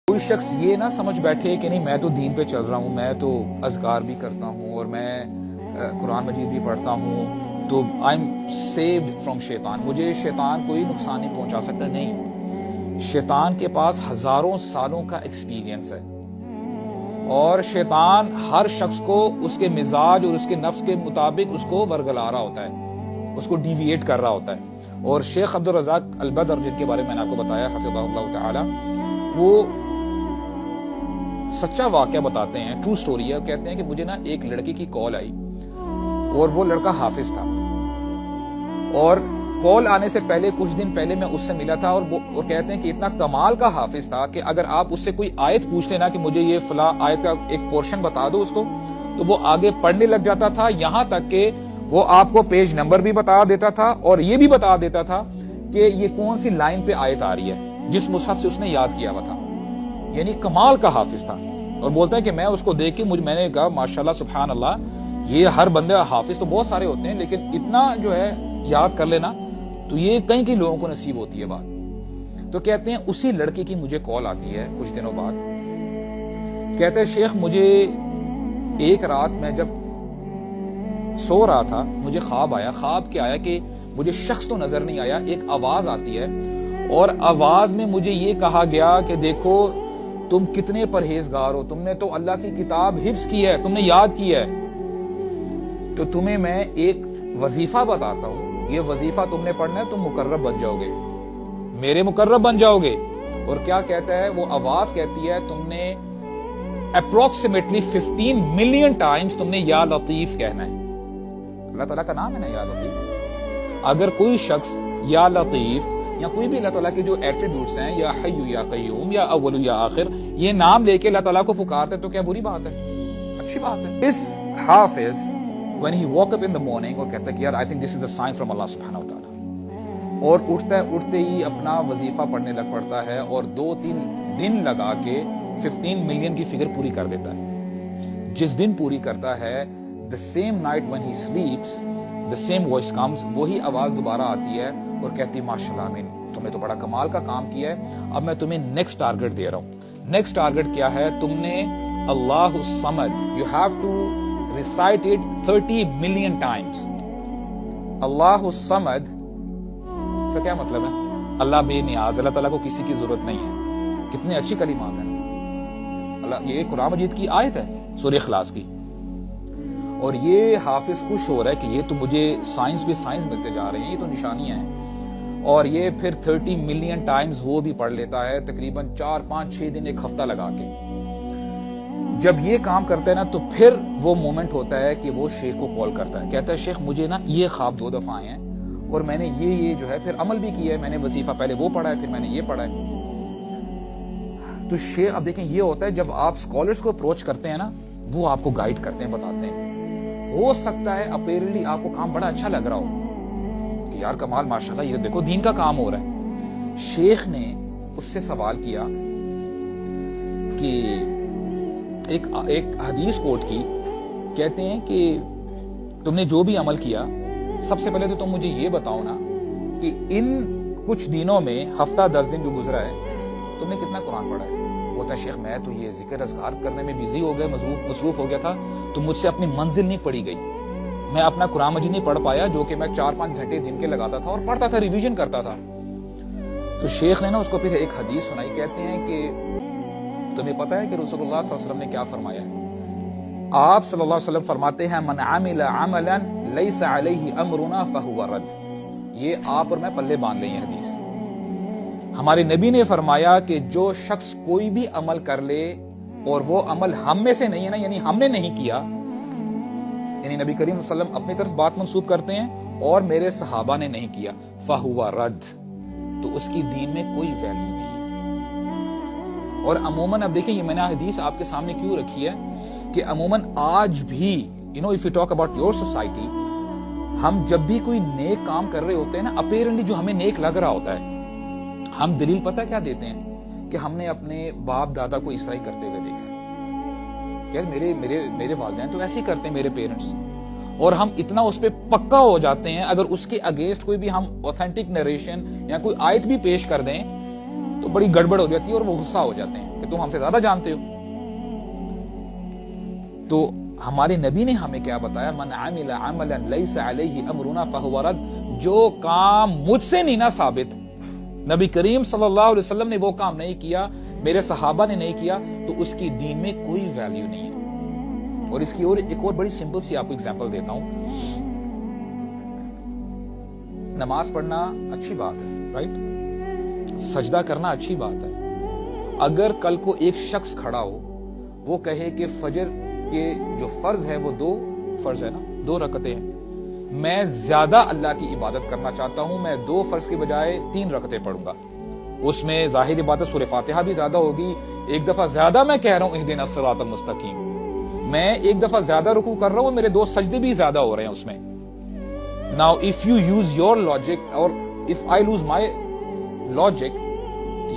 کوئی شخص یہ نہ سمجھ بیٹھے کہ نہیں میں تو دین پہ چل رہا ہوں، میں تو اذکار بھی کرتا ہوں اور میں قرآن مجید بھی پڑھتا ہوں تو آئی ایم سیوڈ فرام شیطان، مجھے شیطان کوئی نقصان نہیں پہنچا سکتا۔ نہیں، شیطان کے پاس ہزاروں سالوں کا ایکسپیرینس ہے اور شیطان ہر شخص کو اس کے مزاج اور اس کے نفس کے مطابق اس کو ورگلا رہا ہوتا ہے، اس کو ڈیویٹ کر رہا ہوتا ہے۔ اور شیخ عبدالرزاق البدر جن کے بارے میں نے آپ کو بتایا حفظہ اللہ تعالی، وہ سچا واقعہ بتاتے ہیں، ٹرو سٹوری ہے۔ کہتے ہیں کہ مجھے نا ایک لڑکی کی کال آئی اور وہ لڑکا حافظ تھا، اور کال آنے سے پہلے کچھ دن پہلے میں اس سے ملا تھا، اور کہتے ہیں کہ اتنا کمال کا حافظ تھا کہ اگر آپ اس سے کوئی آیت پوچھ لینا کہ مجھے یہ فلاں آیت کا ایک پورشن بتا دو اس کو، تو وہ آگے پڑھنے لگ جاتا تھا، یہاں تک کہ وہ آپ کو پیج نمبر بھی بتا دیتا تھا اور یہ بھی بتا دیتا تھا کہ یہ کون سی لائن پہ آیت آ رہی ہے جس مصحف سے اس نے یاد کیا ہوا تھا۔ یعنی کمال کا حافظ تھا۔ اور بولتا ہے کہ میں اس کو دیکھ کے میں نے کہا ماشاءاللہ سبحان اللہ، یہ ہر بندے حافظ تو بہت سارے ہوتے ہیں لیکن اتنا جو ہے یاد کر لینا تو یہ کئی لوگوں کو نصیب ہوتی ہے بات۔ تو کہتے ہیں اسی لڑکی کی مجھے کال آتی ہے کچھ دنوں بعد، کہتے ہیں شیخ مجھے ایک رات میں جب سو رہا تھا مجھے خواب آیا۔ خواب کیا آیا کہ مجھے شخص تو نظر نہیں آیا، ایک آواز آتی ہے اور آواز میں مجھے یہ کہا گیا کہ دیکھو تم کتنے پرہیزگار ہو، تم نے تو اللہ کی کتاب حفظ کی ہے، تم نے یاد کی ہے، تو تمہیں میں ایک وظیفہ بتاتا ہوں، یہ وظیفہ تم نے پڑھنا ہے، تم مقرب بن جاؤ گے، میرے مقرب بن جاؤ گے۔ اور کیا کہتا ہے وہ آواز؟ کہتی ہے تم نے اپروکسیمیٹلی 15 ملین ٹائمز تم نے یا لطیف کہنا ہے۔ اللہ تعالیٰ کا نام ہے نا یا لطیف۔ اگر کوئی شخص یا لطیف یا کوئی بھی اللہ تعالیٰ کے جو ایٹریبیوٹس ہیں، یا حی یا قیوم یا اول یا آخر، یہ نام لے کے اللہ تعالیٰ کو پکارتے تو کیا بری بات ہے؟ اچھی بات ہے۔ اس حافظ when he woke up in the morning اور کہتا ہے کہ یار I think this is a sign from Allah سبحانہ و تعالیٰ، اور اٹھتے ہی اپنا وظیفہ پڑھنے لگ پڑتا ہے اور 2-3 دن لگا کے 15 ملین کی فگر پوری کر دیتا ہے۔ جس دن پوری کرتا ہے the same night when he sleeps the same voice comes، وہی آواز دوبارہ آتی ہے اور کہتی ماشاءاللہ امین، تم نے تو بڑا کمال کا کام کیا ہے، اب میں تمہیں نیکسٹ ٹارگٹ دے رہا ہوں۔ نیکسٹ ٹارگٹ کیا ہے؟ تم نے اللہ الصمد، you have to recite it 30 million times۔ اللہ الصمد اس کا کیا مطلب ہے؟ اللہ بے نیاز، اللہ تعالیٰ کو کسی کی ضرورت نہیں ہے۔ کتنے اچھی کلمات ہیں اللہ، یہ قرآن مجید کی آیت ہے سورہ اخلاص کی، اور یہ حافظ خوش ہو رہا ہے کہ یہ تو مجھے سائنس بھی سائنس ملتے جا رہے ہیں، یہ تو نشانیاں ہیں۔ اور یہ پھر 30 ملین ٹائمز وہ بھی پڑھ لیتا ہے، تقریباً 4-5-6 دن، ایک ہفتہ لگا کے۔ جب یہ کام کرتا ہے نا تو پھر وہ مومنٹ ہوتا ہے کہ وہ شیخ کو کال کرتا ہے، کہتا ہے شیخ مجھے نا یہ خواب 2 دفعہ آئے ہیں اور میں نے یہ جو ہے پھر عمل بھی کیا ہے، میں نے وظیفہ پہلے وہ پڑھا ہے، پھر میں نے یہ پڑھا ہے۔ تو شیخ، اب دیکھیں یہ ہوتا ہے جب آپ اسکالرس کو اپروچ کرتے ہیں نا، وہ آپ کو گائیڈ کرتے ہیں، بتاتے ہیں۔ ہو سکتا ہے اپیرنٹلی آپ کو کام بڑا اچھا لگ رہا ہو کہ یار کمال ماشاءاللہ یہ دیکھو دین کا کام ہو رہا ہے۔ شیخ نے اس سے سوال کیا کہ ایک حدیث کوٹ کی، کہتے ہیں کہ تم نے جو بھی عمل کیا، سب سے پہلے تو تم مجھے یہ بتاؤ نا کہ ان کچھ دنوں میں، ہفتہ 10 دن جو گزرا ہے، تم نے کتنا قرآن پڑھا ہے؟ وہ تھا شیخ میں تو یہ ذکر اذکار کرنے میں بزی ہو گیا، مصروف ہو گیا تھا، تو مجھ سے اپنی منزل نہیں پڑھی گئی، میں اپنا قرآن مجید نہیں پڑھ پایا جو کہ میں 4-5 گھنٹے دن کے لگاتا تھا اور پڑھتا تھا، ریویژن کرتا تھا۔ تو شیخ نے نا اس کو پھر ایک حدیث سنائی، کہتے ہیں کہ تمہیں پتا ہے کہ رسول اللہ صلی اللہ علیہ وسلم نے کیا فرمایا ہے؟ آپ صلی اللہ علیہ وسلم فرماتے ہیں من عمل عملا لیس علیہ امرنا فہو رد۔ یہ آپ اور میں پلے باندھ لیں یہ حدیث۔ ہمارے نبی نے فرمایا کہ جو شخص کوئی بھی عمل کر لے اور وہ عمل ہم میں سے نہیں ہے نا، یعنی ہم نے نہیں کیا، یعنی نبی کریم صلی اللہ علیہ وسلم اپنی طرف بات منسوب کرتے ہیں اور میرے صحابہ نے نہیں کیا، فہو رد، تو اس کی دین میں کوئی ویلیو نہیں۔ اور عموماً اب دیکھیں، یہ میں نے حدیث آپ کے سامنے کیوں رکھی ہے کہ عموماً آج بھی if you talk about your society، ہم جب بھی کوئی نیک کام کر رہے ہوتے ہیں نا، اپیرنٹلی جو ہمیں نیک لگ رہا ہوتا ہے، ہم دلیل پتہ کیا دیتے ہیں کہ ہم نے اپنے باپ دادا کو اس طرح ہی کرتے ہوئے دیکھا، یار میرے والدین تو ایسے ہی کرتے ہیں، میرے پیرنٹس، اور ہم اتنا اس پہ پکا ہو جاتے ہیں، اگر اس کے اگینسٹ کوئی بھی ہم اوتھینٹک نریشن یا کوئی آیت بھی پیش کر دیں تو بڑی گڑبڑ ہو جاتی ہے اور وہ غصہ ہو جاتے ہیں کہ تم ہم سے زیادہ جانتے ہو. تو ہمارے نبی نے ہمیں کیا بتایا؟ من عمل عملا لیس علیہ امرنا فہو رد. جو کام مجھ سے نہیں نا ثابت، نبی کریم صلی اللہ علیہ وسلم نے وہ کام نہیں کیا، میرے صحابہ نے نہیں کیا، تو اس کی دین میں کوئی ویلیو نہیں ہے. اور اس کی ایک اور بڑی سمپل سی آپ کو ایگزامپل دیتا ہوں. نماز پڑھنا اچھی بات ہے، رائٹ؟ سجدہ کرنا اچھی بات ہے. اگر کل کو ایک شخص کھڑا ہو، وہ کہے کہ فجر کے جو فرض ہے وہ 2 فرض ہے نا، 2 رکعتیں ہیں، میں زیادہ اللہ کی عبادت کرنا چاہتا ہوں، میں 2 فرض کے بجائے 3 رکعتیں پڑھوں گا. اس میں ظاہر عبادت سورہ فاتحہ بھی زیادہ ہوگی، ایک دفعہ زیادہ میں کہہ رہا ہوں اہدنا الصراط المستقیم، میں ایک دفعہ زیادہ رکوع کر رہا ہوں، میرے 2 سجدے بھی زیادہ ہو رہے ہیں اس میں. Now if you use your logic or if I lose my logic،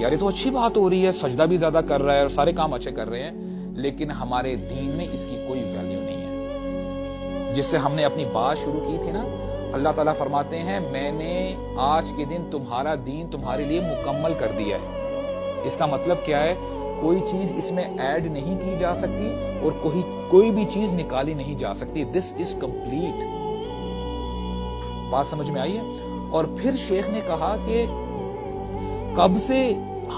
یار یہ تو اچھی بات ہو رہی ہے، سجدہ بھی زیادہ کر رہا ہے اور سارے کام اچھے کر رہے ہیں، لیکن ہمارے دین میں اس کی کوئی ویلیو نہیں ہے. جس سے ہم نے اپنی بات شروع کی تھی نا، اللہ تعالیٰ فرماتے ہیں میں نے آج کے دن تمہارا دین تمہارے لیے مکمل کر دیا ہے. اس کا مطلب کیا ہے؟ کوئی چیز اس میں ایڈ نہیں کی جا سکتی اور کوئی بھی چیز نکالی نہیں جا سکتی. دس از کمپلیٹ. بات سمجھ میں آئی ہے؟ اور پھر شیخ نے کہا کہ کب سے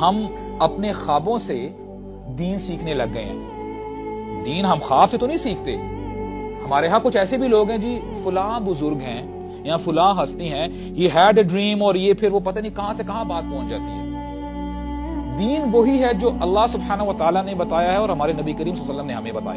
ہم اپنے خوابوں سے دین سیکھنے لگ گئے ہیں. دین ہم خواب سے تو نہیں سیکھتے. ہمارے ہاں کچھ ایسے بھی لوگ ہیں جی، فلاں بزرگ ہیں یا فلاں ہستی ہیں، ہی ہیڈ اے ڈریم، اور یہ پھر وہ پتہ نہیں کہاں سے کہاں بات پہنچ جاتی ہے. دین وہی ہے جو اللہ سبحانہ و تعالیٰ نے بتایا ہے اور ہمارے نبی کریم صلی اللہ علیہ وسلم نے ہمیں بتایا.